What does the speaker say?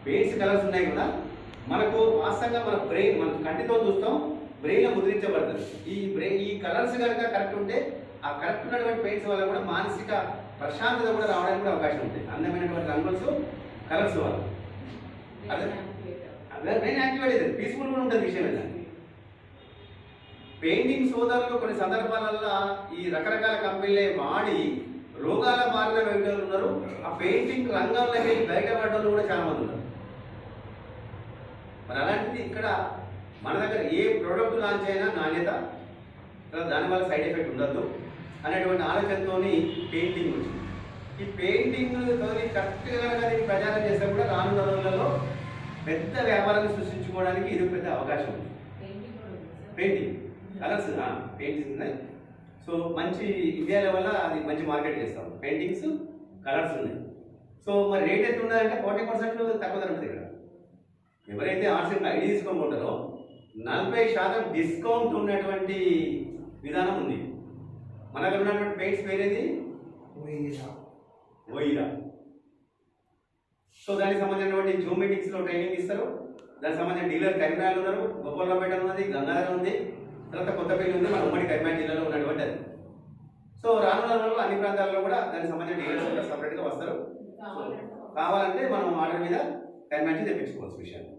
Paints colours ఉన్నాయి కదా, మనకు వాస్తవంగా మన బ్రెయిన్ మన కంటితో చూస్తాం, బ్రెయిన్లో ముద్రించబడుతుంది. ఈ కలర్స్ కనుక కరెక్ట్ ఉంటే ఆ కరెక్ట్ ఉన్నటువంటి పెయింట్స్ వల్ల కూడా మానసిక ప్రశాంతత కూడా రావడానికి కూడా అవకాశం ఉంటుంది. అందమైనటువంటి రంగుల్స్ కలర్స్ వల్ల బ్రెయిన్ యాక్టివేట్ అవుతుంది, పీస్ఫుల్ కూడా ఉంటుంది విషయం ఏంటంటే. పెయింటింగ్ సోదరులు కొన్ని సందర్భాలలో ఈ రకరకాల కంపెనీలే వాడి రోగాల బారిన వ్యక్తులు ఉన్నారు. ఆ పెయింటింగ్ రంగంలోకి వెళ్ళి బయటపడ్డలు కూడా చాలా మంది ఉన్నారు. మరి అలాంటిది ఇక్కడ మన దగ్గర ఏ ప్రోడక్ట్ లాంచ్ అయినా నాణ్యత, దానివల్ల సైడ్ ఎఫెక్ట్ ఉండద్దు అనేటువంటి ఆలోచనతో పెయింటింగ్ వచ్చింది. ఈ పెయింటింగ్తో కరెక్ట్గా కనుక ప్రచారం చేస్తే కూడా రానున్న రోజులలో పెద్ద వ్యాపారాన్ని సృష్టించుకోవడానికి ఇది పెద్ద అవకాశం ఉంది. పెయింటింగ్ కలర్స్ పెయింటింగ్స్ ఉన్నాయి. సో మంచి ఇండియా లెవెల్లో అది మంచి మార్కెట్ చేస్తాం. పెయింటింగ్స్ కలర్స్ ఉన్నాయి. సో మరి రేట్ ఎంత ఉన్నదంటే 40% తక్కువ ధర ఉంటుంది ఇక్కడ. ఎవరైతే ఆర్ట్స్ ఐడి తీసుకోమంటారో 40% డిస్కౌంట్ ఉన్నటువంటి విధానం ఉంది. మన దగ్గర ఉన్నటువంటి పెయింట్స్ పేరేది ఓయిరా. సో దానికి సంబంధించినటువంటి జూమెటిక్స్లో ట్రైనింగ్ ఇస్తారు. దానికి సంబంధించిన డీలర్ కరీంనగర్ ఉన్నారు, గోపాలపేట ఉన్నది, గంగాధర ఉంది, తర్వాత కొత్తపల్లి ఉంది, మన ఉమ్మడి కరీంనగర్ జిల్లాలో ఉన్నటువంటి అది. సో రానున్న రోజుల్లో అన్ని ప్రాంతాల్లో కూడా దానికి సంబంధించిన డీలర్స్ కూడా సపరేట్గా వస్తారు. కావాలంటే మనం ఆర్డర్ మీద కరీంనగర్ నుంచి తెప్పించుకోవచ్చు విషయాన్ని.